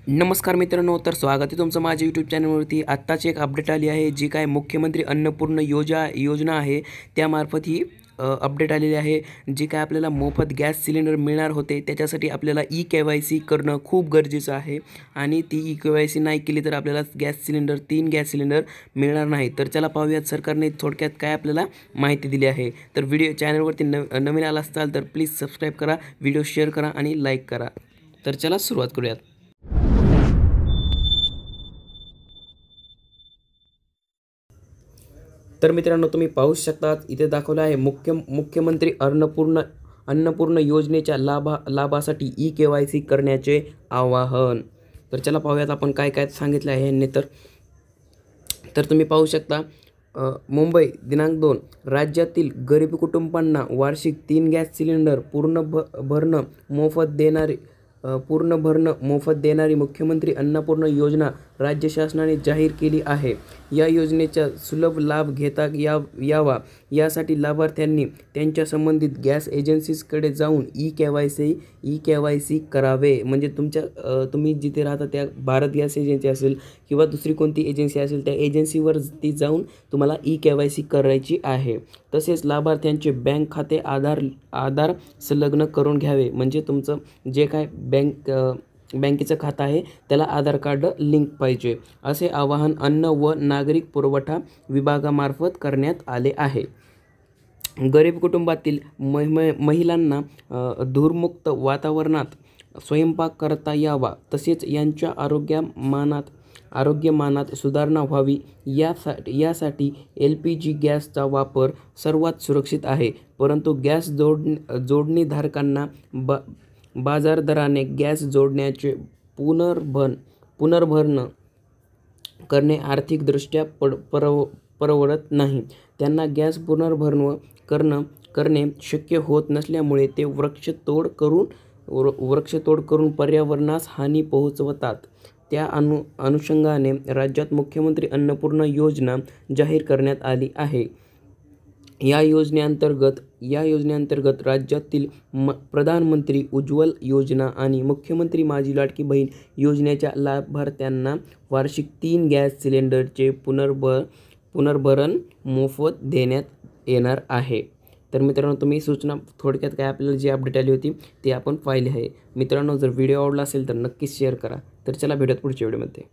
नमस्कार मित्रांनो, तर स्वागत आहे तुमचं माझ्या यूट्यूब चॅनलवरती। आत्ताच एक अपडेट आली आहे, जी काय मुख्यमंत्री अन्नपूर्ण योजना आहे त्यामार्फत ही अपडेट आलेली आहे। जी काय आपल्याला मोफत गॅस सिलेंडर मिळणार होते, त्याच्यासाठी आपल्याला ई-KYC करणं खूप गरजेचं आहे आणि ती ई-KYC नाही केली तर आपल्याला तीन गॅस सिलेंडर मिळणार नाही। तर चला पाहूयात सरकारने थोडक्यात काय आपल्याला माहिती दिली आहे। तर व्हिडिओ चॅनलवरती नवीन आला असाल तर प्लीज सबस्क्राईब करा, व्हिडिओ शेअर करा आणि लाईक करा। तर चला सुरुवात करूयात। तर मित्रांनो, तुम्ही पाहू शकता इथे दाखवलं आहे मुख्यमंत्री अन्नपूर्ण योजनेच्या लाभासाठी ई-KYC करण्याचे आवाहन। तर चला पाहूयात आपण काय काय सांगितलं आहे यांनी। तर तुम्ही पाहू शकता, मुंबई दिनांक 2, राज्यातील गरीब कुटुंबांना वार्षिक 3 गॅस सिलेंडर भरणं मोफत देणारी मुख्यमंत्री अन्नपूर्ण योजना राज्य शासनाने जाहीर केली आहे। या योजनेचा सुलभ लाभ घेता यावा यासाठी लाभार्थ्यांनी त्यांच्या संबंधित गॅस एजन्सीजकडे जाऊन ई-KYC करावे। म्हणजे तुम्ही जिथे राहता त्या भारत गॅस एजन्सी असेल किंवा दुसरी कोणती एजन्सी असेल, त्या एजन्सीवर ती जाऊन तुम्हाला ई-KYC करायची आहे। तसेच लाभार्थ्यांचे बँक खाते आधार संलग्न करून घ्यावे। म्हणजे तुमचं जे काय बँकेचं खातं आहे त्याला आधार कार्ड लिंक पाहिजे, असे आवाहन अन्न व नागरिक पुरवठा विभागामार्फत करण्यात आले आहे। गरीब कुटुंबातील महिलांना धूरमुक्त वातावरणात स्वयंपाक करता यावा, तसेच यांच्या आरोग्यमानात सुधारणा व्हावी यासाठी LPG गॅसचा वापर सर्वात सुरक्षित आहे। परंतु गॅस जोडणीधारकांना बाजार दराने गॅस जोडण्याचे पुनर्भरण करणे आर्थिकदृष्ट्या परवडत नाही। त्यांना गॅस पुनर्भरण करणे शक्य होत नसल्यामुळे ते वृक्षतोड करून पर्यावरणास हानी पोहोचवतात। त्या अनुषंगाने राज्यात मुख्यमंत्री अन्नपूर्ण योजना जाहीर करण्यात आली आहे। या योजनेअंतर्गत राज्यातील प्रधानमंत्री उज्ज्वल योजना आणि मुख्यमंत्री माझी लाडकी बहीण योजनेच्या लाभार्थ्यांना वार्षिक 3 गॅस सिलेंडरचे पुनर्भरण मोफत देण्यात येणार आहे। तर मित्रांनो, तुम्ही सूचना थोडक्यात काय आपल्याला जी अपडेट आली होती ती आपण पाहिली आहे। मित्रांनो, जर व्हिडिओ आवडला असेल तर नक्कीच शेअर करा। तर चला भेटूयात पुढच्या व्हिडिओमध्ये।